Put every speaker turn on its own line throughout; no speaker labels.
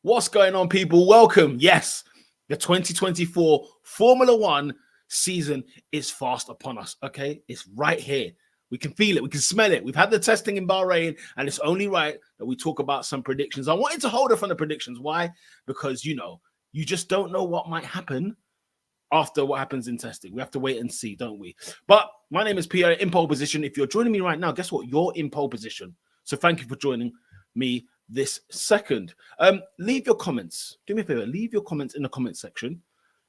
What's going on, people? Welcome. Yes, the 2024 Formula One season is fast upon us, okay? It's right here. We can feel it. We can smell it. We've had the testing in Bahrain, and it's only right that we talk about some predictions. I wanted to hold off on the predictions. Why? Because, you just don't know what might happen after what happens in testing. We have to wait and see, don't we? But my name is Pierre, in pole position. If you're joining me right now, guess what? You're in pole position. So thank you for joining me this second. Leave your comments. Do me a favor, leave your comments in the comment section.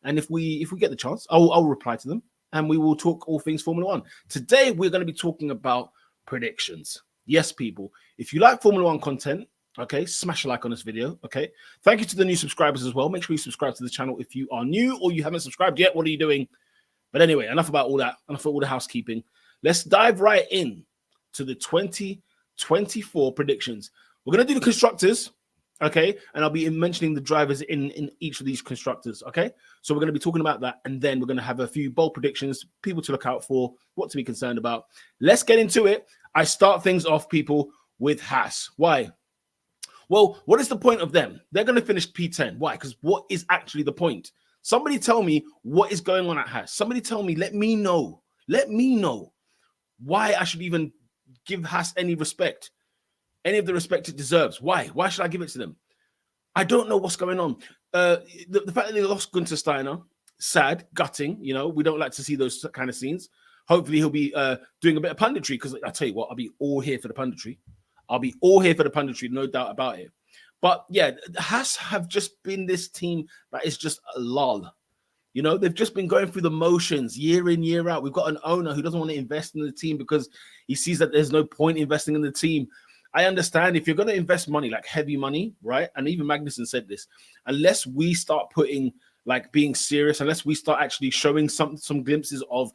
And if we get the chance, I'll reply to them and we will talk all things Formula One. Today, we're going to be talking about predictions. Yes, people, if you like Formula One content, okay, smash a like on this video, okay? Thank you to the new subscribers as well. Make sure you subscribe to the channel if you are new or you haven't subscribed yet. What are you doing? But anyway, enough about all that, enough of all the housekeeping. Let's dive right in to the 2024 predictions. We're going to do the constructors, okay? And I'll be mentioning the drivers in each of these constructors, okay? So we're going to be talking about that, and then we're going to have a few bold predictions, people to look out for, what to be concerned about. Let's get into it. I start things off, people, with Haas. Why? Well, what is the point of them? They're going to finish P10. Why? Because what is actually the point? Somebody tell me what is going on at Haas. Somebody tell me, let me know why I should even give Haas any respect. Any of the respect it deserves. Why? Why should I give it to them? I don't know what's going on. The fact that they lost Gunther Steiner, sad, gutting. We don't like to see those kind of scenes. Hopefully he'll be doing a bit of punditry, because I tell you what, I'll be all here for the punditry. No doubt about it. But yeah, Haas have just been this team that is just a lull. They've just been going through the motions year in, year out. We've got an owner who doesn't want to invest in the team because he sees that there's no point investing in the team. I understand if you're going to invest money, like heavy money, right? And even Magnussen said this, unless we start putting, like, being serious, unless we start actually showing some glimpses of,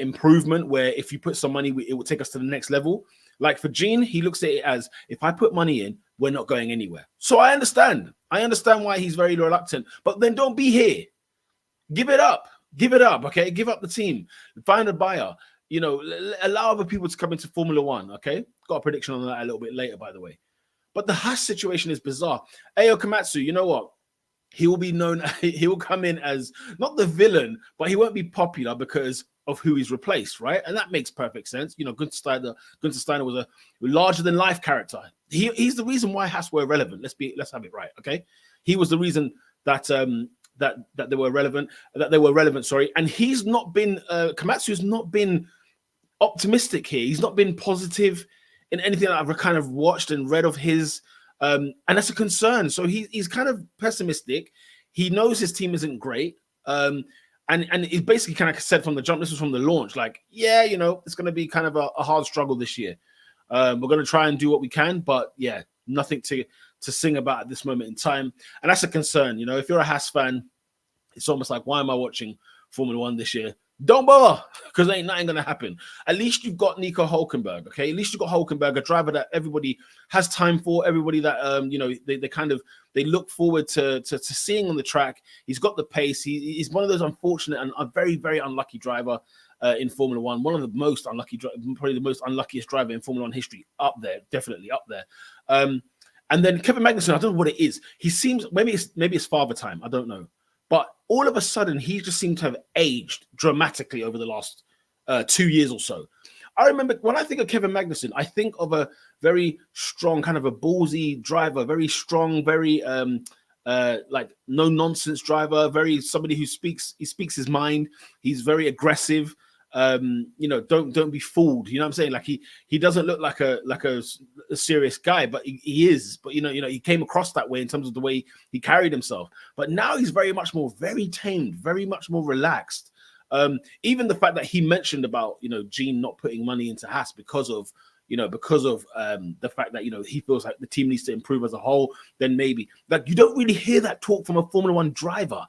improvement, where if you put some money, it will take us to the next level. Like for Gene, he looks at it as, if I put money in, we're not going anywhere. So I understand why he's very reluctant, but then don't be here. Give it up, okay? Give up the team, find a buyer. Allow other people to come into Formula One, okay? Got a prediction on that a little bit later, by the way. But the Haas situation is bizarre. Ayo Komatsu, you know what? He will be known, he will come in as not the villain, but he won't be popular because of who he's replaced, right? And that makes perfect sense. Gunther Steiner was a larger-than-life character. He's the reason why Haas were relevant. Let's have it right, okay? He was the reason that that they were relevant. Sorry, and he's not been Komatsu's not been optimistic here. He's not been positive in anything that I've kind of watched and read of his, and that's a concern. So he's kind of pessimistic. He knows his team isn't great, and he's basically kind of said from the jump. This was from the launch, like, yeah, it's going to be kind of a hard struggle this year. We're going to try and do what we can, but yeah, nothing to sing about at this moment in time, and that's a concern. If you're a Haas fan, it's almost like, why am I watching Formula One this year? Don't bother, because ain't nothing going to happen. At least you've got Nico Hülkenberg, okay? At least you've got Hülkenberg, a driver that everybody has time for, everybody that, they look forward to seeing on the track. He's got the pace. He's one of those unfortunate and a very, very unlucky driver in Formula One. One of the most unlucky, probably the most unluckiest driver in Formula One history. Up there, definitely up there. And then Kevin Magnussen, I don't know what it is. He seems, maybe it's father time, I don't know. But all of a sudden, he just seemed to have aged dramatically over the last 2 years or so. I remember when I think of Kevin Magnussen, I think of a very strong, kind of a ballsy driver, very strong, very like no nonsense driver, somebody who speaks his mind. He's very aggressive. Don't be fooled. You know what I'm saying? Like he doesn't look like a serious guy, but he is. But he came across that way in terms of the way he carried himself. But now he's very tamed, very much more relaxed. Even the fact that he mentioned about Gene not putting money into Haas because of the fact that he feels like the team needs to improve as a whole. Then maybe, like, you don't really hear that talk from a Formula One driver.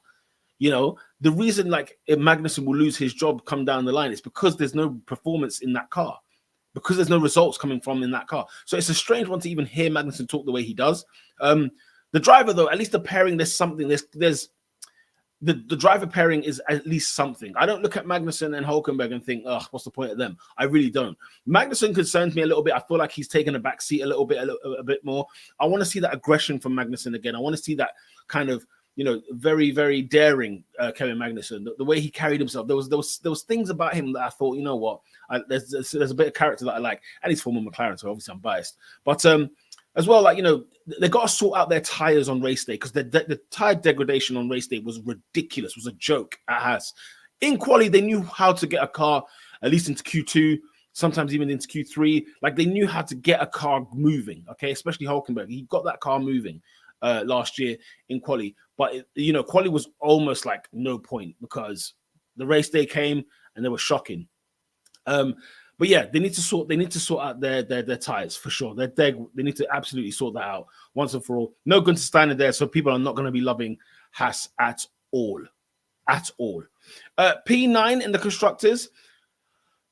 The reason like Magnussen will lose his job come down the line is because there's no performance in that car, because there's no results coming from in that car. So it's a strange one to even hear Magnussen talk the way he does. The driver, though, at least the pairing, there's something. the driver pairing is at least something. I don't look at Magnussen and Hulkenberg and think, oh, what's the point of them? I really don't. Magnussen concerns me a little bit. I feel like he's taken a back seat a bit more. I want to see that aggression from Magnussen again. I want to see that kind of, very, very daring Kevin Magnussen. The way he carried himself, there was things about him that I thought, you know what, there's a bit of character that I like, and he's former McLaren, so obviously I'm biased. But as well, they got to sort out their tires on race day, because the tire degradation on race day was ridiculous, was a joke at Haas. In quali, they knew how to get a car at least into Q2, sometimes even into Q3. Like, they knew how to get a car moving, okay? Especially Hulkenberg. He got that car moving last year in quali. But, quali was almost like no point, because the race day came and they were shocking. But yeah, they need to sort out their tires for sure. They need to absolutely sort that out once and for all. No Gunther Steiner there, so people are not going to be loving Haas at all. At all. P9 in the constructors,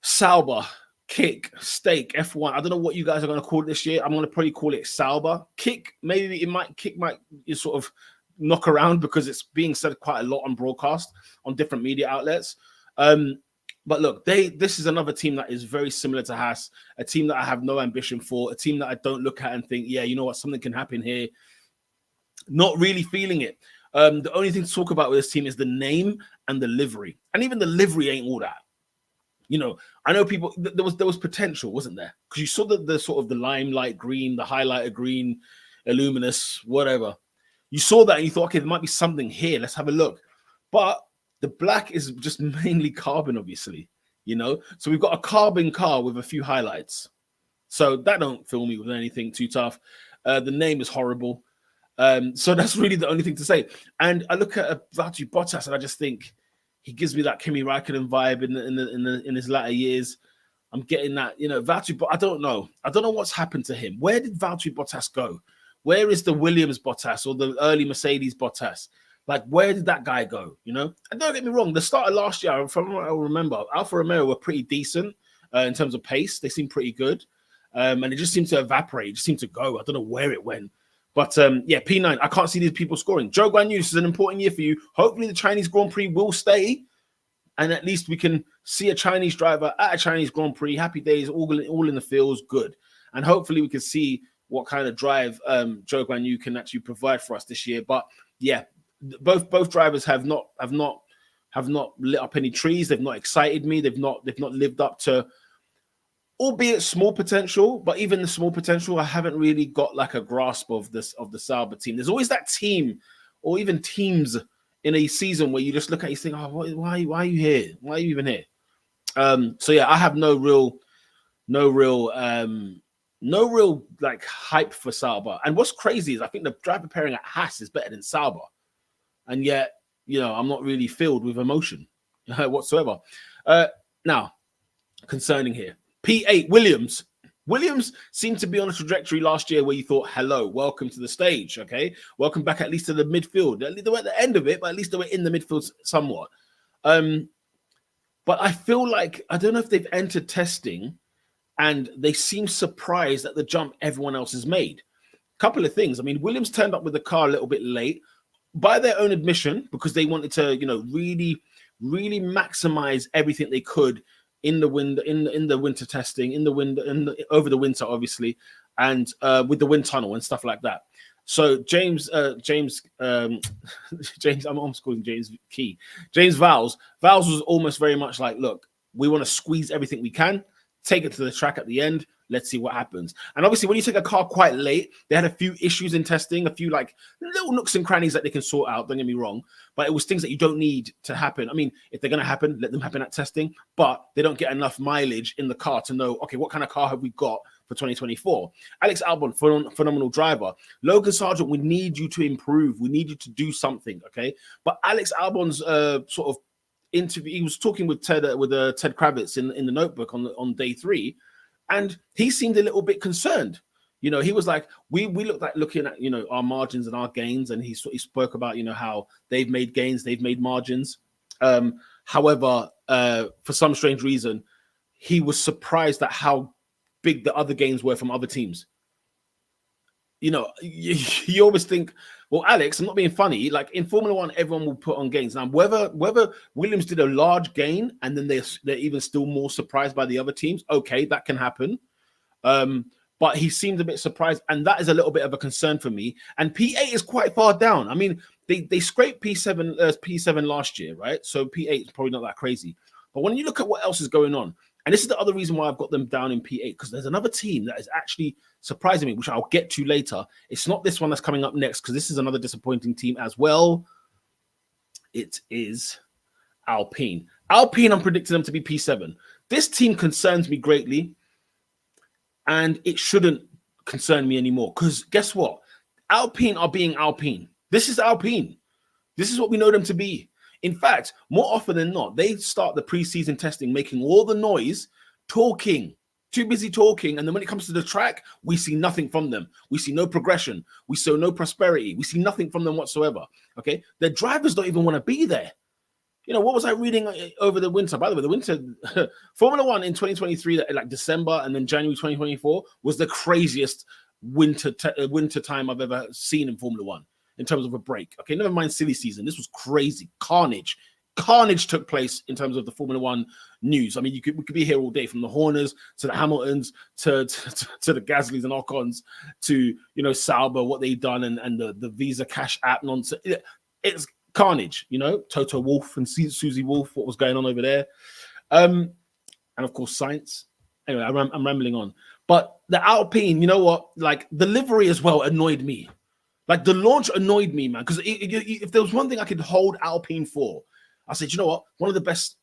Sauber, Kick, Stake, F1. I don't know what you guys are going to call it this year. I'm going to probably call it Sauber. Kick might sort of knock around, because it's being said quite a lot on broadcast on different media outlets. But look, this is another team that is very similar to Haas, a team that I have no ambition for, a team that I don't look at and think, yeah, you know what, something can happen here. Not really feeling it. The only thing to talk about with this team is the name and the livery. And even the livery ain't all that. I know people, there was potential, wasn't there? Because you saw the sort of the limelight green, the highlighter green, Illuminous, whatever. You saw that and you thought, okay, there might be something here. Let's have a look. But the black is just mainly carbon, obviously, So we've got a carbon car with a few highlights. So that don't fill me with anything too tough. The name is horrible. So that's really the only thing to say. And I look at Valtteri Bottas and I just think he gives me that Kimi Raikkonen vibe in his latter years. I'm getting that, Valtteri, but I don't know. I don't know what's happened to him. Where did Valtteri Bottas go? Where is the Williams Bottas or the early Mercedes Bottas? Like, where did that guy go? And don't get me wrong, the start of last year, from what I remember, Alfa Romeo were pretty decent in terms of pace. They seemed pretty good. And it just seemed to evaporate. It just seemed to go. I don't know where it went. But yeah, P9, I can't see these people scoring. Zhou Guanyu, this is an important year for you. Hopefully the Chinese Grand Prix will stay. And at least we can see a Chinese driver at a Chinese Grand Prix. Happy days, all in the fields, good. And hopefully we can see what kind of drive Zhou Guanyu can actually provide for us this year. But yeah, both drivers have not lit up any trees. They've not excited me. They've not lived up to, albeit small potential, but even the small potential, I haven't really got like a grasp of the Sauber team. There's always that team, or even teams in a season where you just look at it and think, oh, why are you here? Why are you even here? So yeah, I have no real like hype for Sauber. And what's crazy is I think the driver pairing at Haas is better than Sauber. And yet, I'm not really filled with emotion whatsoever. Now, concerning here, P8, Williams. Williams seemed to be on a trajectory last year where you thought, hello, welcome to the stage, okay? Welcome back at least to the midfield. They were at the end of it, but at least they were in the midfield somewhat. But I feel like, I don't know if they've entered testing and they seem surprised at the jump everyone else has made. Couple of things. I mean, Williams turned up with the car a little bit late, by their own admission, because they wanted to, really, really maximize everything they could in the winter testing, over the winter, obviously, and with the wind tunnel and stuff like that. So James, I'm almost calling James Key. James Vowles was almost very much like, look, we want to squeeze everything we can, take it to the track at the end. Let's see what happens. And obviously, when you take a car quite late, they had a few issues in testing, a few like little nooks and crannies that they can sort out. Don't get me wrong, but it was things that you don't need to happen. I mean, if they're going to happen, let them happen at testing, but they don't get enough mileage in the car to know, okay, what kind of car have we got for 2024? Alex Albon, phenomenal driver. Logan Sargent, we need you to improve. We need you to do something, okay? But Alex Albon's sort of interview, he was talking with Ted Kravitz in the Notebook on day 3. And he seemed a little bit concerned. He was like, we looked like looking at, our margins and our gains. And he spoke about, how they've made gains, they've made margins. However, for some strange reason, he was surprised at how big the other gains were from other teams. you always think, well, Alex, I'm not being funny. Like in Formula One, everyone will put on gains. Now, whether Williams did a large gain and then they're even still more surprised by the other teams, okay, that can happen. But he seemed a bit surprised, and that is a little bit of a concern for me. And P8 is quite far down. I mean, they scraped P7 last year, right? So P8 is probably not that crazy. But when you look at what else is going on, and this is the other reason why I've got them down in P8, because there's another team that is actually surprising me, which I'll get to later. It's not this one that's coming up next, because this is another disappointing team as well. It is Alpine. Alpine, I'm predicting them to be P7. This team concerns me greatly, and it shouldn't concern me anymore, because guess what? Alpine are being Alpine. This is Alpine. This is what we know them to be. In fact, more often than not, they start the preseason testing making all the noise, talking, too busy talking. And then when it comes to the track, we see nothing from them. We see no progression. We see no prosperity. We see nothing from them whatsoever. Okay. Their drivers don't even want to be there. What was I reading over the winter? By the way, the winter Formula One in 2023, like December and then January 2024, was the craziest winter time I've ever seen in Formula One in terms of a break. Okay, never mind silly season. This was crazy. Carnage took place in terms of the Formula One news. I mean, we could be here all day, from the Horners to the Hamiltons to the Gaslys and Ocons to Sauber, what they've done, and the Visa Cash app nonsense. It's carnage, Toto Wolff and Susie Wolff, what was going on over there, and of course Sainz. Anyway, I'm rambling on. But the Alpine, you know what? Like the livery as well annoyed me. Like the launch annoyed me, man. Because if there was one thing I could hold Alpine for, I said, you know what? One of the best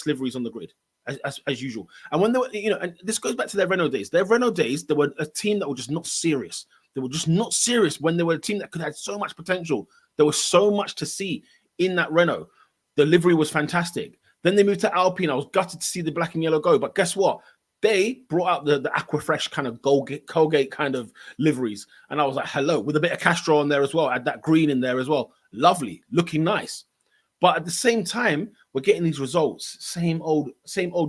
liveries on the grid, as usual. And when they were, and this goes back to their Renault days. Their Renault days, they were a team that were just not serious. They were just not serious when they were a team that could have so much potential. There was so much to see in that Renault. The livery was fantastic. Then they moved to Alpine. I was gutted to see the black and yellow go. But guess what? They brought out the Aquafresh kind of Colgate kind of liveries. And I was like, hello, with a bit of Castro on there as well. Add that green in there as well. Lovely, looking nice. But at the same time, we're getting these results. Same old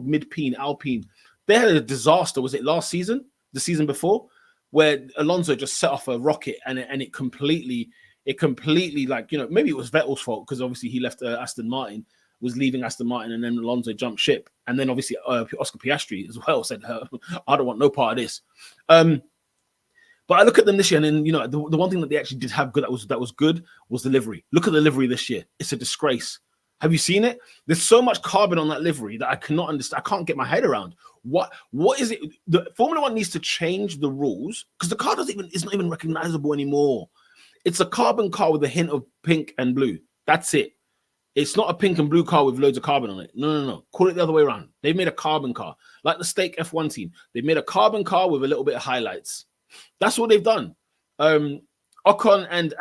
mid-peen Alpine. They had a disaster. Was it last season? The season before? Where Alonso just set off a rocket and it completely, like, maybe it was Vettel's fault because obviously he left Aston Martin, was leaving Aston Martin, and then Alonso jumped ship. And then obviously Oscar Piastri as well said, I don't want no part of this. But I look at them this year, and then, the one thing that they actually did have good that was good was the livery. Look at the livery this year. It's a disgrace. Have you seen it? There's so much carbon on that livery that I cannot understand. I can't get my head around. What is it? The Formula One needs to change the rules, because the car is not even recognizable anymore. It's a carbon car with a hint of pink and blue. That's it. It's not a pink and blue car with loads of carbon on it. No. Call it the other way around. They've made a carbon car, like the Stake F1 team. They've made a carbon car with a little bit of highlights. That's what they've done. Ocon and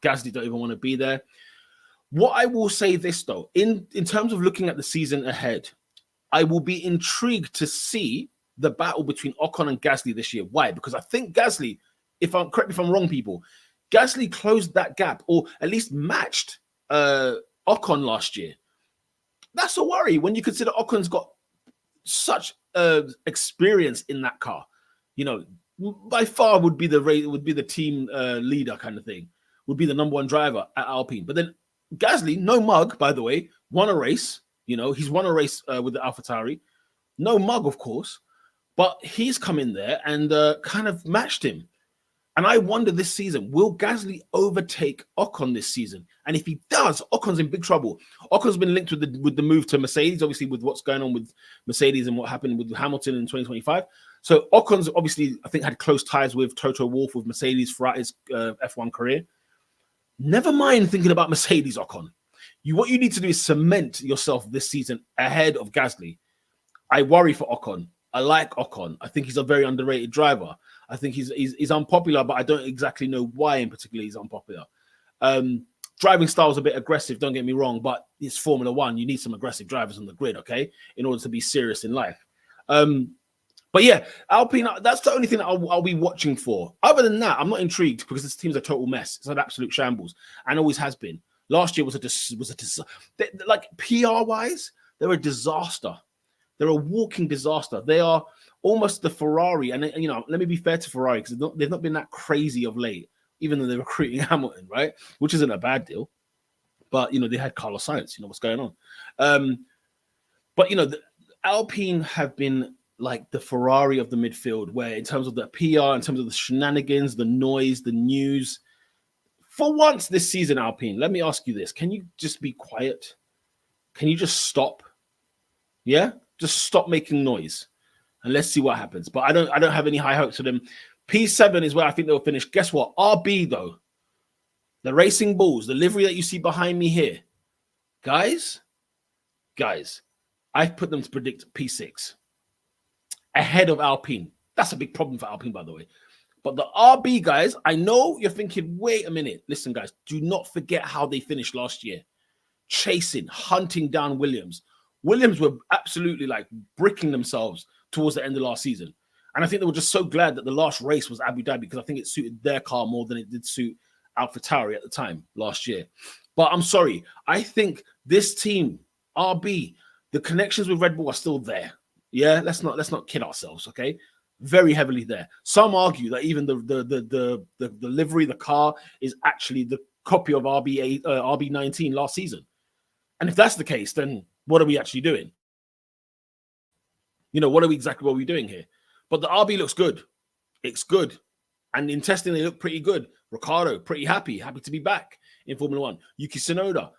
Gasly don't even want to be there. What I will say this though, in terms of looking at the season ahead, I will be intrigued to see the battle between Ocon and Gasly this year. Why? Because I think Gasly, correct me if I'm wrong, people, Gasly closed that gap, or at least matched Ocon last year. That's a worry when you consider Ocon's got such experience in that car. By far would be the team leader kind of thing, would be the number one driver at Alpine. But then Gasly, no mug, by the way, won a race. He's won a race with the AlphaTauri. No mug, of course, but he's come in there and kind of matched him. And I wonder this season, will Gasly overtake Ocon this season? And if he does, Ocon's in big trouble. Ocon's been linked with the move to Mercedes, obviously with what's going on with Mercedes and what happened with Hamilton in 2025. So Ocon's obviously, I think, had close ties with Toto Wolff, with Mercedes throughout his F1 career. Never mind thinking about Mercedes, Ocon. What you need to do is cement yourself this season ahead of Gasly. I worry for Ocon. I like Ocon. I think he's a very underrated driver. I think he's unpopular, but I don't exactly know why in particular he's unpopular. Driving style is a bit aggressive, don't get me wrong, but it's Formula One. You need some aggressive drivers on the grid, okay, in order to be serious in life. But yeah, Alpine, that's the only thing that I'll be watching for. Other than that, I'm not intrigued because this team's a total mess. It's an absolute shambles and always has been. Last year was a disaster. Like PR-wise, they're a disaster. They're a walking disaster. They are almost the Ferrari. And you know, let me be fair to Ferrari, because they've not been that crazy of late, even though they're recruiting Hamilton, right? Which isn't a bad deal. But you know, they had Carlos Sainz. You know what's going on. But you know, the Alpine have been like the Ferrari of the midfield, where in terms of the PR, in terms of the shenanigans, the noise, the news. For once this season, Alpine, let me ask you this: can you just be quiet? Can you just stop? Yeah, just stop making noise, and let's see what happens. But I don't have any high hopes for them. P7 is where I think they'll finish. Guess what? RB though, the Racing Bulls, the livery that you see behind me here, guys, I put them to predict P6 ahead of Alpine. That's a big problem for Alpine, by the way. But the RB guys, I know you're thinking, wait a minute. Listen, guys, do not forget how they finished last year. Chasing, hunting down Williams. Williams were absolutely like bricking themselves towards the end of last season. And I think they were just so glad that the last race was Abu Dhabi, because I think it suited their car more than it did suit AlphaTauri at the time last year. But I'm sorry. I think this team, RB, the connections with Red Bull are still there. Yeah, let's not kid ourselves, okay? Very heavily there. Some argue that even the livery, the car, is actually the copy of RB19 last season. And if that's the case, then what are we actually doing? You know, what are we doing here? But the RB looks good. It's good. And in testing, they look pretty good. Ricciardo, pretty happy to be back in Formula One. Yuki Tsunoda,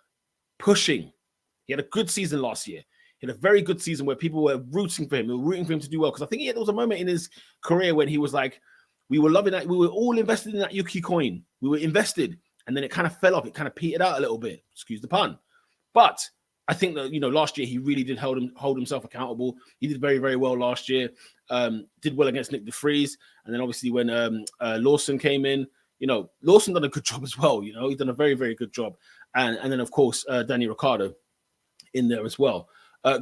pushing. He had a good season last year. He had a very good season where people were rooting for him. They were rooting for him to do well. Because I think there was a moment in his career when he was like, we were loving that. We were all invested in that Yuki coin. We were invested. And then it kind of fell off. It kind of petered out a little bit. Excuse the pun. But I think that, you know, last year he really did hold himself accountable. He did very, very well last year. Did well against Nick de Vries. And then obviously when Lawson came in, you know, Lawson done a good job as well. You know, he's done a very, very good job. And then, of course, Danny Ricciardo in there as well.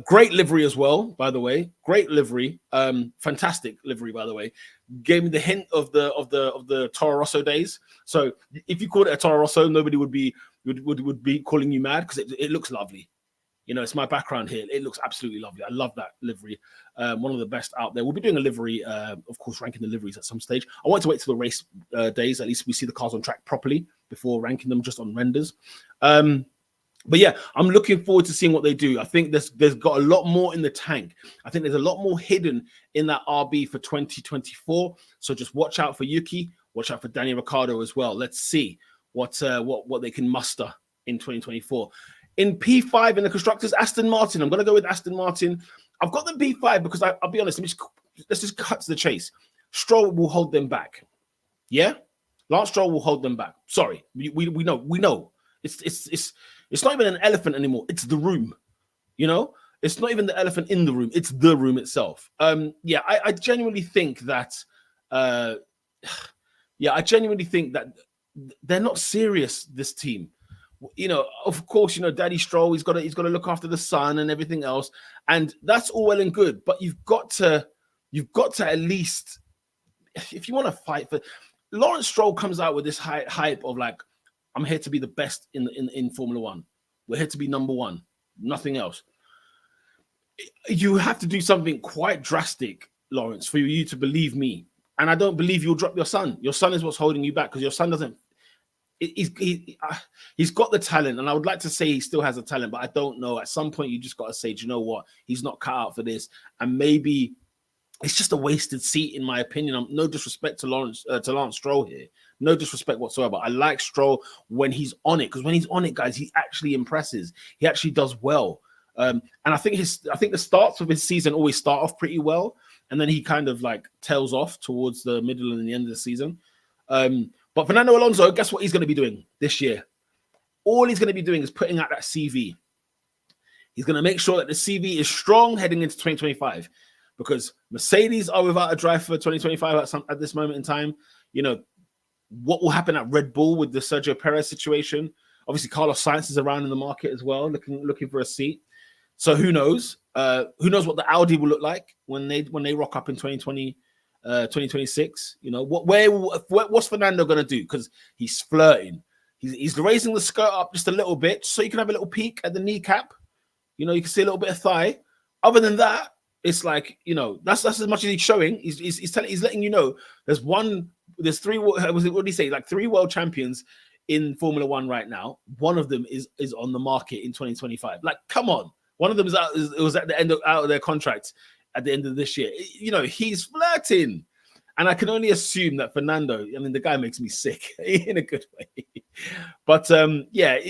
Great livery as well, by the way. Great livery. Fantastic livery, by the way. Gave me the hint of the Toro Rosso days. So if you called it a Toro Rosso, nobody would be calling you mad, because it looks lovely. You know, it's my background here. It looks absolutely lovely. I love that livery. One of the best out there. We'll be doing a livery, of course, ranking the liveries at some stage. I want to wait till the race days. At least we see the cars on track properly before ranking them just on renders. But yeah, I'm looking forward to seeing what they do. I think there's got a lot more in the tank. I think there's a lot more hidden in that RB for 2024. So just watch out for Yuki. Watch out for Danny Ricciardo as well. Let's see what they can muster in 2024. In P5 in the constructors, Aston Martin. I'm going to go with Aston Martin. I've got them P5 because I'll be honest. Let's just cut to the chase. Stroll will hold them back. Yeah, Lance Stroll will hold them back. Sorry, we know. It's not even an elephant anymore. It's the room. You know, it's not even the elephant in the room. It's the room itself. Yeah, I genuinely think that. I genuinely think that they're not serious. This team. You know, of course, you know, Daddy Stroll, he's got to look after the son and everything else, and that's all well and good. But you've got to at least, if you want to fight for. Lawrence Stroll comes out with this hype of like, I'm here to be the best in Formula One. We're here to be number one, nothing else. You have to do something quite drastic, Lawrence, for you to believe me. And I don't believe you'll drop your son. Your son is what's holding you back, because your son doesn't. He's got the talent, and I would like to say he still has the talent, but I don't know. At some point, you just got to say, do you know what? He's not cut out for this, and maybe it's just a wasted seat, in my opinion. No disrespect to Lance Stroll here, no disrespect whatsoever. I like Stroll when he's on it, because when he's on it, guys, he actually impresses. He actually does well, and I think the starts of his season always start off pretty well, and then he kind of like tails off towards the middle and the end of the season. But Fernando Alonso, guess what he's going to be doing this year? All he's going to be doing is putting out that CV. He's going to make sure that the CV is strong heading into 2025, because Mercedes are without a driver for 2025 at this moment in time. You know, what will happen at Red Bull with the Sergio Perez situation? Obviously, Carlos Sainz is around in the market as well, looking for a seat. So who knows? Who knows what the Audi will look like when they rock up in 2026? You know, what's Fernando going to do? Because he's flirting. He's raising the skirt up just a little bit so you can have a little peek at the kneecap. You know, you can see a little bit of thigh. Other than that, it's like, you know, that's as much as he's showing. He's letting you know there's three. What did he say? Like 3 world champions in Formula One right now. One of them is on the market in 2025. Like, come on, one of them it was at the end out of their contract at the end of this year. You know, he's flirting. And I can only assume that Fernando, I mean, the guy makes me sick in a good way. But yeah,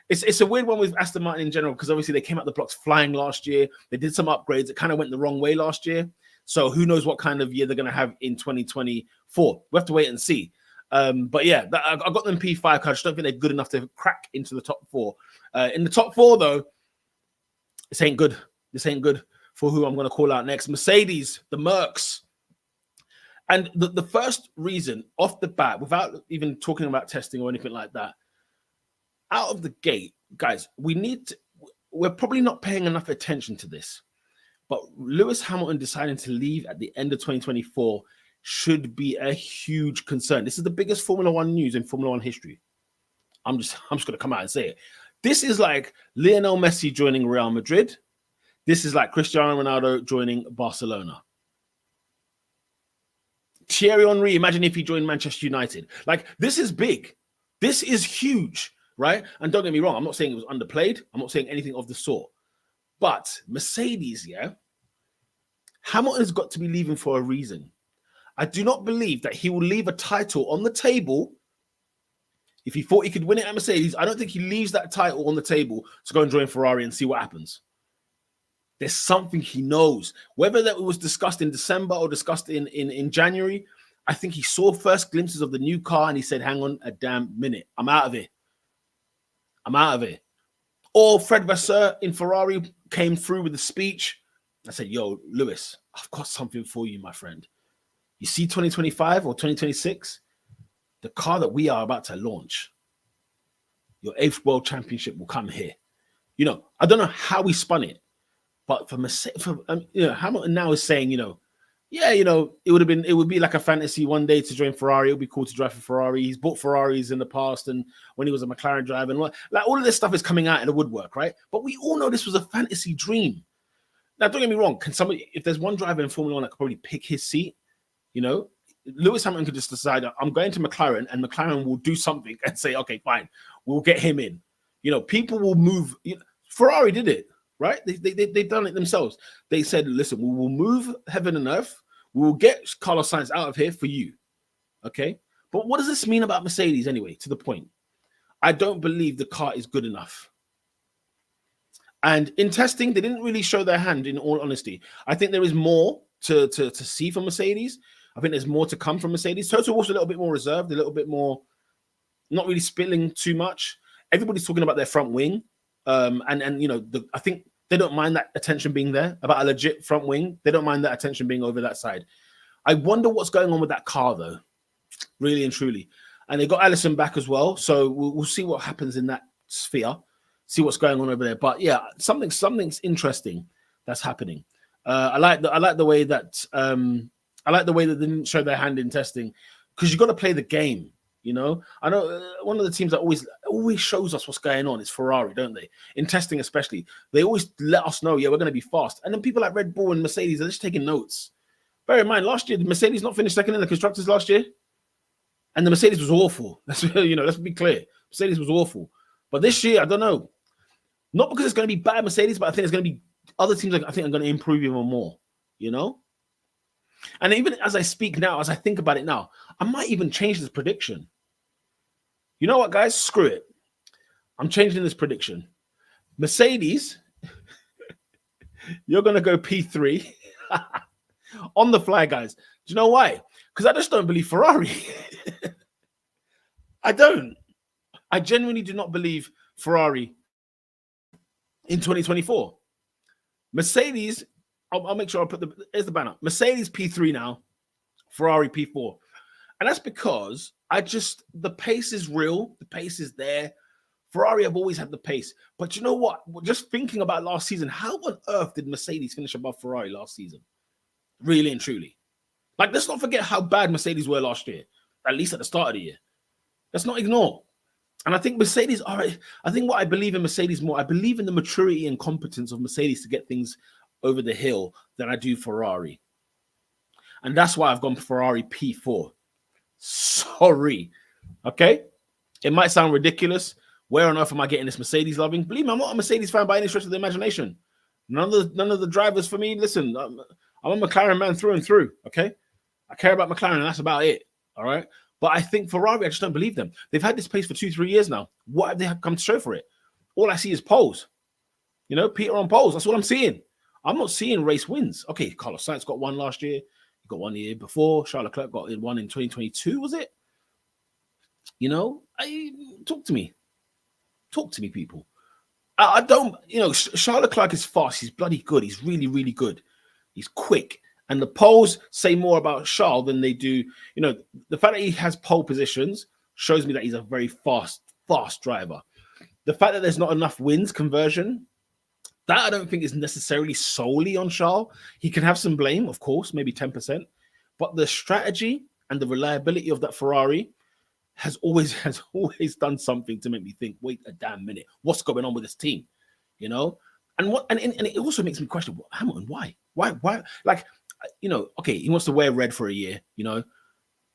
it's a weird one with Aston Martin in general, because obviously they came out the blocks flying last year. They did some upgrades. It kind of went the wrong way last year. So who knows what kind of year they're going to have in 2024. We have to wait and see. But yeah, I got them P5 because I just don't think they're good enough to crack into the top 4. In the top 4, though, this ain't good. This ain't good for who I'm going to call out next. Mercedes, the Mercs. And the first reason off the bat, without even talking about testing or anything like that, out of the gate, guys, we're probably not paying enough attention to this, but Lewis Hamilton deciding to leave at the end of 2024 should be a huge concern. This is the biggest Formula One news in Formula One history. I'm just going to come out and say it. This is like Lionel Messi joining Real Madrid. This is like Cristiano Ronaldo joining Barcelona. Thierry Henry, imagine if he joined Manchester United. Like, this is big. This is huge, right? And don't get me wrong, I'm not saying it was underplayed. I'm not saying anything of the sort. But Mercedes, yeah, Hamilton's got to be leaving for a reason. I do not believe that he will leave a title on the table. If he thought he could win it at Mercedes, I don't think he leaves that title on the table to go and join Ferrari and see what happens. There's something he knows. Whether that was discussed in December or discussed in January, I think he saw first glimpses of the new car and he said, hang on a damn minute. I'm out of it. I'm out of it. Or Fred Vasseur in Ferrari came through with a speech. I said, yo, Lewis, I've got something for you, my friend. You see 2025 or 2026? The car that we are about to launch, your 8th World Championship will come here. You know, I don't know how we spun it. But Hamilton now is saying, it would be like a fantasy one day to join Ferrari. It would be cool to drive for Ferrari. He's bought Ferraris in the past, and when he was a McLaren driver, and like all of this stuff is coming out in the woodwork, right? But we all know this was a fantasy dream. Now, don't get me wrong. Can somebody, if there's one driver in Formula One that could probably pick his seat, Lewis Hamilton could just decide, I'm going to McLaren, and McLaren will do something and say, okay, fine, we'll get him in. People will move. Ferrari did it. Right? They've done it themselves. They said, listen, we will move heaven and earth. We will get Carlos Sainz out of here for you. Okay? But what does this mean about Mercedes anyway, to the point? I don't believe the car is good enough. And in testing, they didn't really show their hand, in all honesty. I think there is more to see from Mercedes. I think there's more to come from Mercedes. Toto Wolff's a little bit more reserved, a little bit more, not really spilling too much. Everybody's talking about their front wing. I think they don't mind that attention being there, about a legit front wing. They don't mind that attention being over that side. I wonder what's going on with that car, though, really and truly. And they got Allison back as well, so we'll see what happens in that sphere, see what's going on over there. But yeah, something's interesting that's happening. I like the way that they didn't show their hand in testing, because you got to play the game. I know one of the teams that always shows us what's going on is Ferrari, don't they? In testing, especially, they always let us know, yeah, we're going to be fast. And then people like Red Bull and Mercedes are just taking notes. Bear in mind, last year, did Mercedes not finish second in the constructors last year? And the Mercedes was awful. Let's be clear. Mercedes was awful. But this year, I don't know. Not because it's going to be bad Mercedes, but I think it's going to be other teams I think are going to improve even more, And even as I speak now, as I think about it now, I might even change this prediction. You know what, guys? Screw it. I'm changing this prediction. Mercedes, you're going to go P3 on the fly, guys. Do you know why? Because I just don't believe Ferrari. I don't. I genuinely do not believe Ferrari in 2024. Mercedes, I'll make sure I put here's the banner. Mercedes P3 now, Ferrari P4. And that's because the pace is real. The pace is there. Ferrari have always had the pace. But you know what? Just thinking about last season, how on earth did Mercedes finish above Ferrari last season? Really and truly. Like, let's not forget how bad Mercedes were last year, at least at the start of the year. Let's not ignore. And I think Mercedes, all right, I think what I believe in Mercedes more, I believe in the maturity and competence of Mercedes to get things over the hill than I do Ferrari. And that's why I've gone Ferrari P4. Sorry. Okay? It might sound ridiculous. Where on earth am I getting this Mercedes loving? Believe me, I'm not a Mercedes fan by any stretch of the imagination. None of the drivers for me, listen, I'm a McLaren man through and through, okay? I care about McLaren, and that's about it, all right? But I think Ferrari, I just don't believe them. They've had this pace for 2-3 years now. What have they come to show for it? All I see is poles. You know, Peter on poles. That's what I'm seeing. I'm not seeing race wins. Okay, Carlos Sainz got one last year. He got one the year before. Charles Leclerc got one in 2022, was it? You know, talk to me. Talk to me, people. I don't, you know, Charles Leclerc is fast. He's bloody good. He's really, really good. He's quick. And the polls say more about Charles than they do. You know, the fact that he has pole positions shows me that he's a very fast driver. The fact that there's not enough wins conversion, that I don't think is necessarily solely on Charles. He can have some blame, of course, maybe 10%. But the strategy and the reliability of that Ferrari has always done something to make me think, wait a damn minute, what's going on with this team? You know? And it also makes me question, Hamilton, why? Like, you know, okay, he wants to wear red for a year, you know.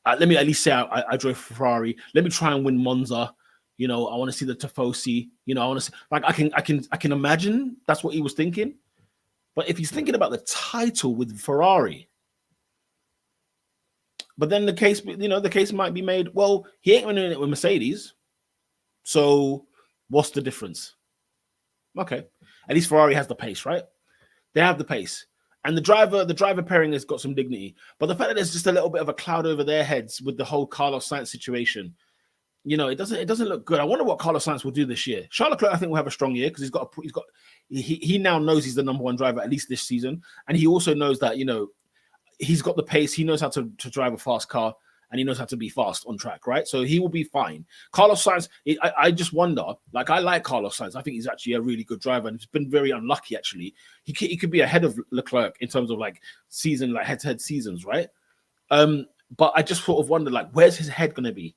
Let me at least say I drove Ferrari. Let me try and win Monza. You know, I want to see the Tifosi. You know, I want to see, like, I can imagine that's what he was thinking. But if he's thinking about the title with Ferrari, but then the case might be made, well, he ain't winning it with Mercedes. So what's the difference? Okay. At least Ferrari has the pace, right? They have the pace. And the driver pairing has got some dignity. But the fact that there's just a little bit of a cloud over their heads with the whole Carlos Sainz situation, you know, it doesn't look good. I wonder what Carlos Sainz will do this year. Charles Leclerc, I think, will have a strong year because he now knows he's the number one driver at least this season, and he also knows that, you know, he's got the pace. He knows how to drive a fast car, and he knows how to be fast on track, right? So he will be fine. Carlos Sainz, I just wonder, like, I like Carlos Sainz. I think he's actually a really good driver, and he's been very unlucky, actually. He could be ahead of Leclerc in terms of, like, season, like, head-to-head seasons, right? But I just sort of wonder, like, where's his head going to be,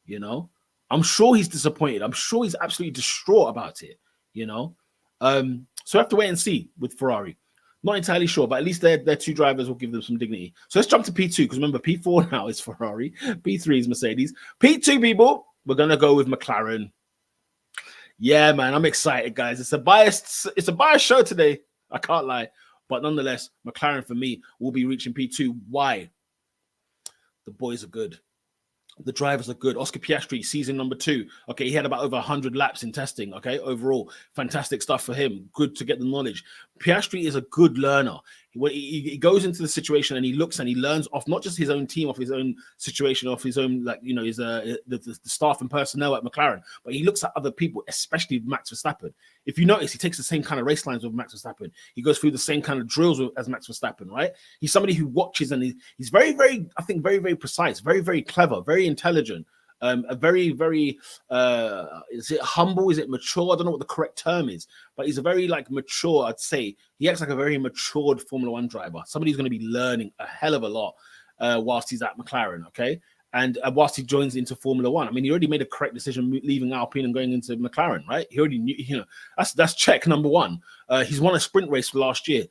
you know? I'm sure he's disappointed. I'm sure he's absolutely distraught about it, you know? So I have to wait and see with Ferrari. Not entirely sure, but at least their two drivers will give them some dignity. So let's jump to P2, because remember, P4 now is Ferrari, P3 is Mercedes. P2, people, we're going to go with McLaren. Yeah, man, I'm excited, guys. It's a biased show today. I can't lie. But nonetheless, McLaren, for me, will be reaching P2. Why? The boys are good. The drivers are good. Oscar Piastri, season number 2. Okay, he had about over 100 laps in testing. Okay, overall, fantastic stuff for him. Good to get the knowledge. Piastri is a good learner. He goes into the situation and he looks and he learns off not just his own team, off his own situation, off his own, like, you know, his the staff and personnel at McLaren, but he looks at other people, especially Max Verstappen. If you notice, he takes the same kind of race lines with Max Verstappen. He goes through the same kind of drills as Max Verstappen, right? He's somebody who watches, and he's very, very, I think, very, very precise, very, very clever, very intelligent. A very, very, is it humble? Is it mature? I don't know what the correct term is, but he's a very, like, mature, I'd say. He acts like a very matured Formula One driver. Somebody who's going to be learning a hell of a lot whilst he's at McLaren, okay? And whilst he joins into Formula One. I mean, he already made a correct decision leaving Alpine and going into McLaren, right? He already knew, you know, that's check number one. He's won a sprint race last year.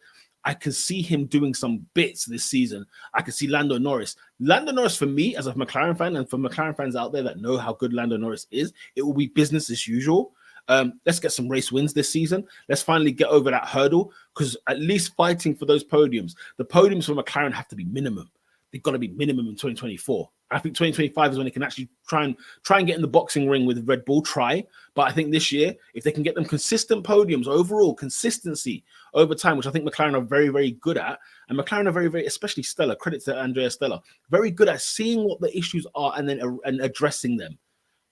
I can see him doing some bits this season. I can see Lando Norris. Lando Norris, for me, as a McLaren fan, and for McLaren fans out there that know how good Lando Norris is, it will be business as usual. Let's get some race wins this season. Let's finally get over that hurdle, because at least fighting for those podiums, the podiums for McLaren have to be minimum. They've got to be minimum in 2024. I think 2025 is when they can actually try and get in the boxing ring with Red Bull. But I think this year, if they can get them consistent podiums, overall consistency over time, which I think McLaren are very, very good at, and McLaren are very, very, especially Stella, credit to Andrea Stella, very good at seeing what the issues are and then addressing them.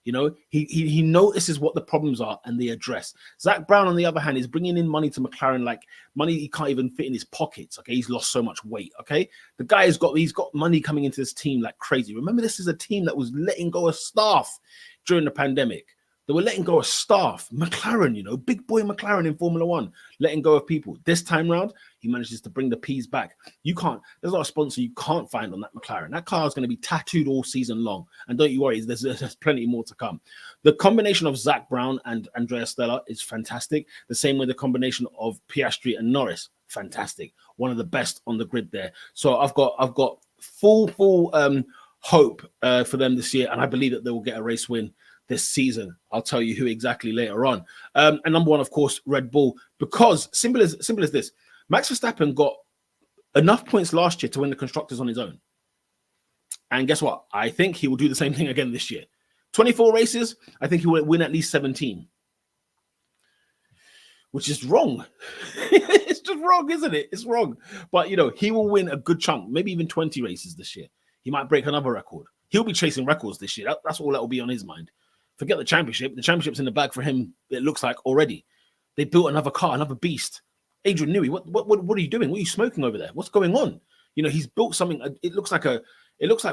You know, he notices what the problems are and they address. Zach Brown, on the other hand, is bringing in money to McLaren, like money he can't even fit in his pockets. Okay, he's lost so much weight. Okay, the guy he's got money coming into this team like crazy. Remember, this is a team that was letting go of staff during the pandemic. They were letting go of staff. McLaren, you know, big boy McLaren in Formula One, letting go of people. This time round, he manages to bring the P's back. There's not a sponsor you can't find on that McLaren. That car is going to be tattooed all season long. And don't you worry, there's plenty more to come. The combination of Zach Brown and Andrea Stella is fantastic. The same with the combination of Piastri and Norris. fantastic. One of the best on the grid there. So I've got full hope for them this year, and I believe that they will get a race win this season. I'll tell you who exactly later on. And number one, of course, Red Bull, because simple as this, Max Verstappen got enough points last year to win the constructors on his own. And guess what? I think he will do the same thing again this year. 24 races, I think he will win at least 17. Which is wrong. It's just wrong, isn't it? It's wrong. But, he will win a good chunk, maybe even 20 races this year. He might break another record. He'll be chasing records this year. That's all that will be on his mind. Forget the championship. The championship's in the bag for him, it looks like, already. They built another car, another beast. Adrian Newey, what are you doing? What are you smoking over there? What's going on? He's built something. It looks like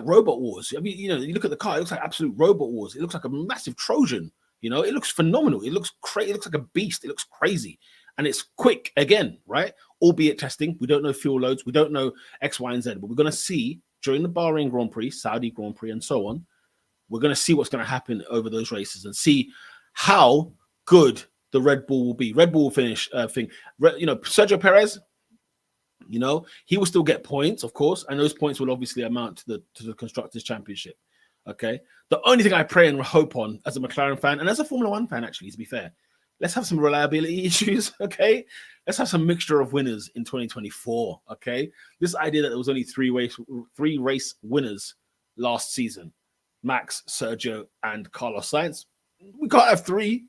Robot Wars. I mean, you look at the car, it looks like absolute Robot Wars. It looks like a massive Trojan. It looks phenomenal. It looks crazy. It looks like a beast. It looks crazy. And it's quick again, right? Albeit testing. We don't know fuel loads. We don't know X, Y, and Z. But we're going to see during the Bahrain Grand Prix, Saudi Grand Prix, and so on. We're going to see what's going to happen over those races and see how good the Red Bull will be. Red Bull will finish Sergio Perez, he will still get points, of course. And those points will obviously amount to the Constructors' Championship. Okay. The only thing I pray and hope on as a McLaren fan and as a Formula One fan, actually, to be fair, let's have some reliability issues. Okay. Let's have some mixture of winners in 2024. Okay. This idea that there was only three race winners last season, Max, Sergio, and Carlos Sainz. We can't have three.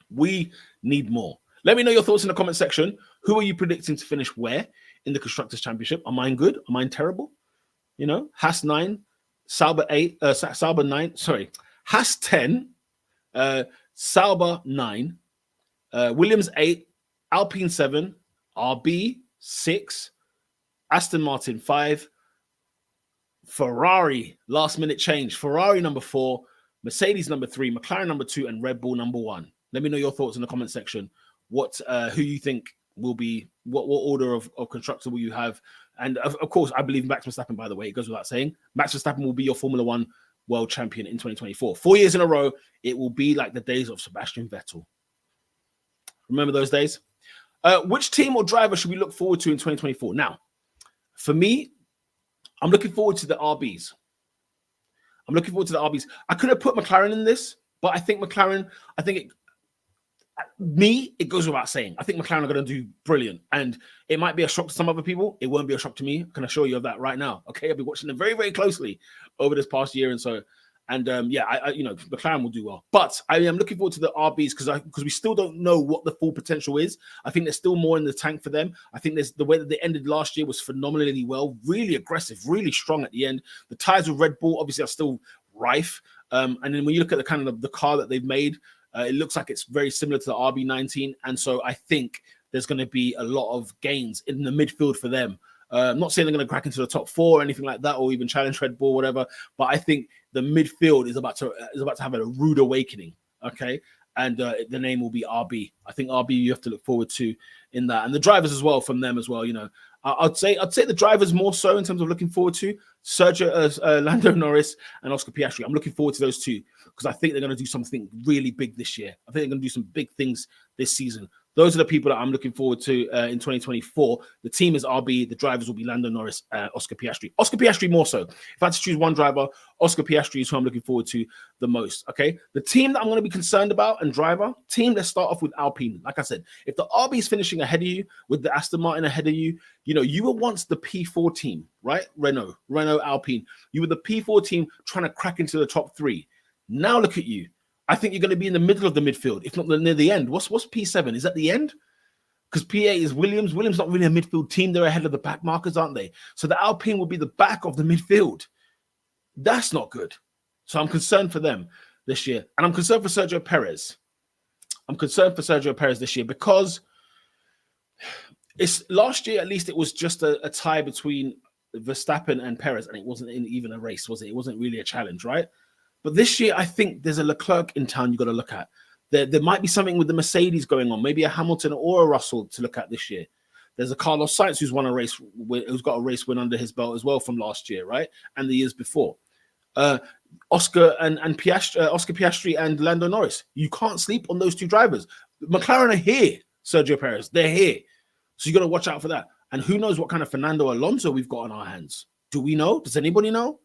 We need more. Let me know your thoughts in the comment section. Who are you predicting to finish where in the Constructors' Championship? Are mine good? Are mine terrible? Haas 9, Sauber 9, Haas 10, Sauber 9, Williams 8, Alpine 7, RB 6, Aston Martin 5, Ferrari last minute change, Ferrari number 4, Mercedes number 3, McLaren number 2, and Red Bull number 1. Let me know your thoughts in the comment section. Who you think will be, what order of constructor will you have? And of course, I believe Max Verstappen, by the way, it goes without saying, Max Verstappen will be your Formula One world champion in 2024. 4 years in a row, it will be like the days of Sebastian Vettel. Remember those days? Which team or driver should we look forward to in 2024? Now, for me, I'm looking forward to the RBs. I could have put McLaren in this, but I think McLaren, it goes without saying. I think McLaren are going to do brilliant. And it might be a shock to some other people. It won't be a shock to me. I can assure you of that right now. Okay, I've been watching them very, very closely over this past year. And so, McLaren will do well. But I am looking forward to the RBs because we still don't know what the full potential is. I think there's still more in the tank for them. I think the way that they ended last year was phenomenally well, really aggressive, really strong at the end. The ties with Red Bull obviously are still rife. And then when you look at the kind of the car that they've made, it looks like it's very similar to the RB19. And so I think there's going to be a lot of gains in the midfield for them. I'm not saying they're going to crack into the top 4 or anything like that, or even challenge Red Bull, whatever. But I think the midfield is about to have a rude awakening. Okay. And the name will be RB. I think RB you have to look forward to in that. And the drivers as well from them as well. I'd say the drivers more so in terms of looking forward to Sergio, Lando Norris and Oscar Piastri. I'm looking forward to those two because I think they're going to do something really big this year. I think they're going to do some big things this season. Those are the people that I'm looking forward to in 2024. The team is RB. The drivers will be Lando Norris, Oscar Piastri. Oscar Piastri more so. If I had to choose one driver, Oscar Piastri is who I'm looking forward to the most. Okay. The team that I'm going to be concerned about and driver team, let's start off with Alpine. Like I said, if the RB is finishing ahead of you with the Aston Martin ahead of you, you were once the P4 team, right? Renault, Alpine. You were the P4 team trying to crack into the top 3. Now look at you. I think you're going to be in the middle of the midfield, if not near the end. What's P7? Is that the end? Because P8 is Williams. Williams not really a midfield team. They're ahead of the back markers, aren't they? So the Alpine will be the back of the midfield. That's not good. So I'm concerned for them this year. And I'm concerned for Sergio Perez. This year because it's last year, at least it was just a tie between Verstappen and Perez, and it wasn't even a race, was it? It wasn't really a challenge, right? But this year, I think there's a Leclerc in town you've got to look at. There might be something with the Mercedes going on, maybe a Hamilton or a Russell to look at this year. There's a Carlos Sainz who's got a race win under his belt as well from last year, right? And the years before. Oscar Piastri and Lando Norris. You can't sleep on those two drivers. McLaren are here, Sergio Perez. They're here. So you got to watch out for that. And who knows what kind of Fernando Alonso we've got on our hands? Do we know? Does anybody know?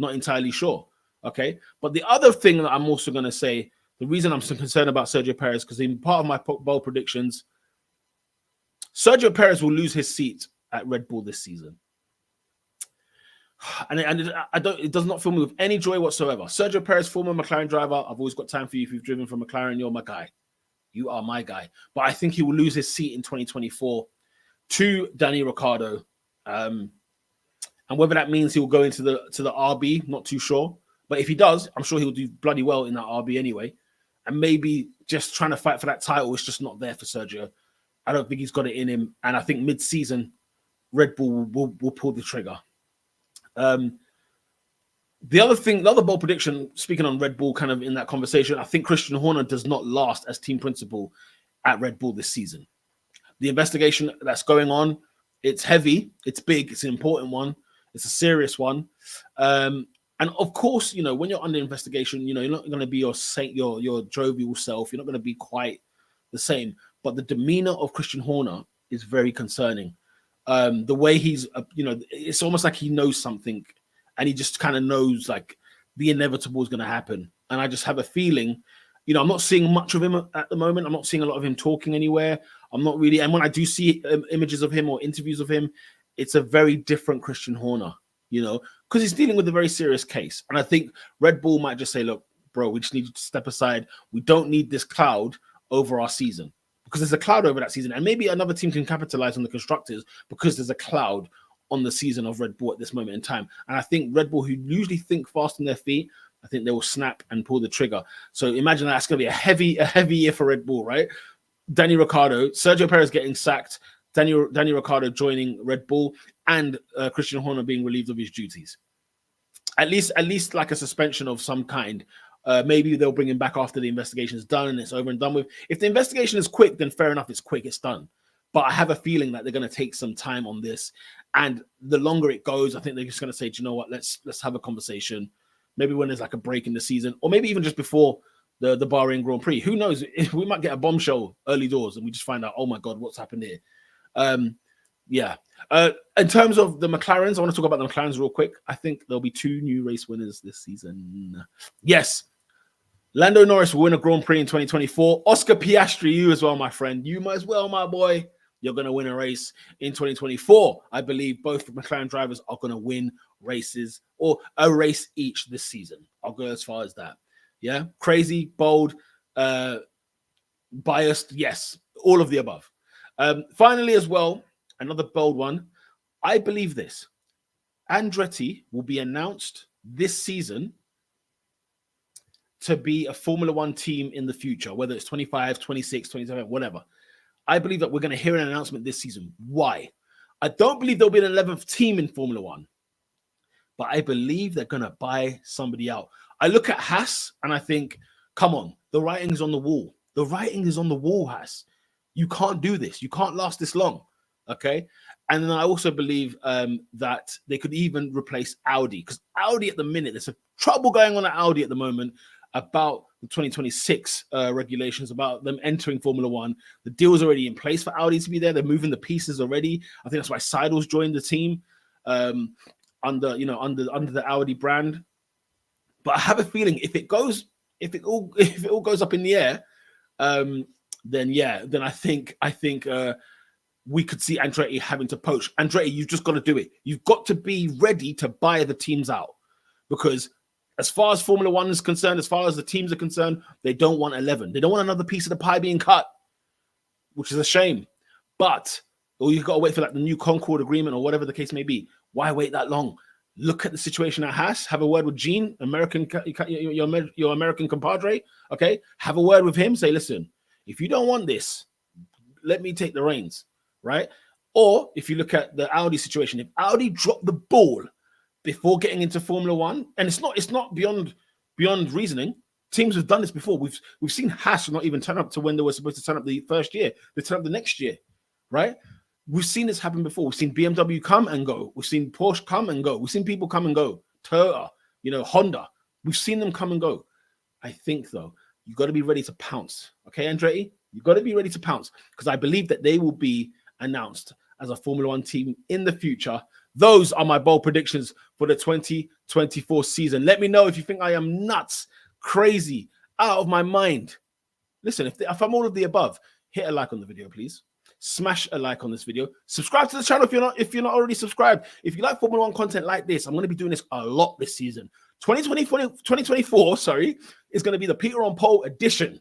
Not entirely sure. Okay. But the other thing that I'm also going to say, the reason I'm so concerned about Sergio Perez, because in part of my bold predictions, Sergio Perez will lose his seat at Red Bull this season. And it does not fill me with any joy whatsoever. Sergio Perez, former McLaren driver. I've always got time for you. If you've driven for McLaren, you're my guy. You are my guy. But I think he will lose his seat in 2024 to Danny Ricciardo. And whether that means he will go into the RB, not too sure. But if he does, I'm sure he'll do bloody well in that RB anyway. And maybe just trying to fight for that title is just not there for Sergio. I don't think he's got it in him. And I think mid-season, Red Bull will pull the trigger. The other bold prediction, speaking on Red Bull kind of in that conversation, I think Christian Horner does not last as team principal at Red Bull this season. The investigation that's going on, it's heavy, it's big, it's an important one, it's a serious one. And of course, you know, when you're under investigation, you know, you're not going to be your jovial self. You're not going to be quite the same. But the demeanor of Christian Horner is very concerning. The way he's, it's almost like he knows something and he just kind of knows like the inevitable is going to happen. And I just have a feeling, you know, I'm not seeing much of him at the moment. I'm not seeing a lot of him talking anywhere. I'm not really. And when I do see images of him or interviews of him, it's a very different Christian Horner, you know, because he's dealing with a very serious case. And I think Red Bull might just say, look, bro, we just need to step aside. We don't need this cloud over our season, because there's a cloud over that season. And maybe another team can capitalize on the constructors because there's a cloud on the season of Red Bull at this moment in time. And I think Red Bull, who usually think fast on their feet, I think they will snap and pull the trigger. So imagine that's going to be a heavy year for Red Bull, right? Danny Ricciardo, Sergio Perez getting sacked, Danny Ricciardo joining Red Bull, and Christian Horner being relieved of his duties. At least like a suspension of some kind. Maybe they'll bring him back after the investigation is done and it's over and done with. If the investigation is quick, then fair enough, it's quick, it's done. But I have a feeling that they're going to take some time on this. And the longer it goes, I think they're just going to say, do you know what, let's have a conversation. Maybe when there's like a break in the season, or maybe even just before the Bahrain Grand Prix. Who knows? We might get a bombshell early doors and we just find out, oh my God, what's happened here? In terms of the McLarens, I want to talk about the McLarens real quick. I think there'll be 2 new race winners this season. Yes. Lando Norris will win a Grand Prix in 2024. Oscar Piastri, you as well, my friend. You as well, my boy. You're going to win a race in 2024. I believe both McLaren drivers are going to win races, or a race each this season. I'll go as far as that. Yeah. Crazy, bold, biased. Yes. All of the above. Finally, as well, another bold one. I believe this. Andretti will be announced this season to be a Formula One team in the future, whether it's 25, 26, 27, whatever. I believe that we're going to hear an announcement this season. Why? I don't believe there'll be an 11th team in Formula One, but I believe they're going to buy somebody out. I look at Haas and I think, come on, the writing's on the wall. The writing is on the wall, Haas. You can't do this. You can't last this long. Okay. And then I also believe that they could even replace Audi, because Audi at the minute, there's a trouble going on at Audi at the moment about the 2026 regulations, about them entering Formula One. The deal is already in place for Audi to be there. They're moving the pieces already. I think that's why Seidl's joined the team under the Audi brand. But I have a feeling if it all goes up in the air, then I think we could see Andretti having to poach. Andretti, you've just got to do it. You've got to be ready to buy the teams out, because as far as Formula One is concerned, as far as the teams are concerned, they don't want 11. They don't want another piece of the pie being cut, which is a shame. But you've got to wait for like the new Concord agreement or whatever the case may be. Why wait that long? Look at the situation at Haas. Have a word with Gene, your American compadre. Okay, have a word with him. Say, listen, if you don't want this, let me take the reins, right? Or if you look at the Audi situation, if Audi dropped the ball before getting into Formula One, and it's not beyond reasoning. Teams have done this before. We've seen Haas not even turn up to when they were supposed to turn up the first year. They turn up the next year, right? We've seen this happen before. We've seen BMW come and go. We've seen Porsche come and go. We've seen people come and go. Toyota, Honda. We've seen them come and go. I think, though, you've got to be ready to pounce. Okay, Andretti? You've got to be ready to pounce, because I believe that they will be announced as a Formula One team in the future. Those are my bold predictions for the 2024 season. Let me know if you think I am nuts, crazy, out of my mind. Listen, if I'm all of the above, hit a like on the video, please. Smash a like on this video. Subscribe to the channel if you're not already subscribed. If you like Formula One content like this, I'm going to be doing this a lot this season. 2024, sorry, is going to be the Peter on Pole edition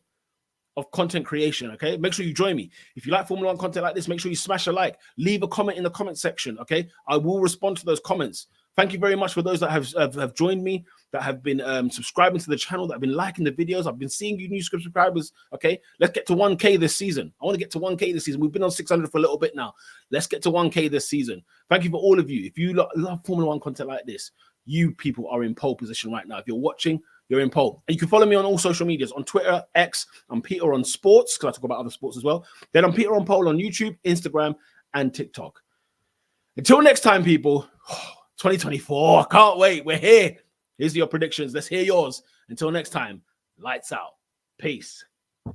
of content creation. Okay, make sure you join me. If you like Formula One content like this, make sure you smash a like, leave a comment in the comment section. Okay, I will respond to those comments. Thank you very much for those that have joined me, that have been subscribing to the channel, that have been liking the videos. I've been seeing you new subscribers. Okay, let's get to 1K this season. I want to get to 1K this season. We've been on 600 for a little bit now. Let's get to 1K this season. Thank you for all of you. If you love Formula One content like this, you people are in pole position right now. If you're watching, you're in pole. And you can follow me on all social medias. On Twitter, X, I'm Peter on Sports, because I talk about other sports as well. Then I'm Peter on Pole on YouTube, Instagram, and TikTok. Until next time, people, 2024, I can't wait. We're here. Here's your predictions. Let's hear yours. Until next time, lights out. Peace.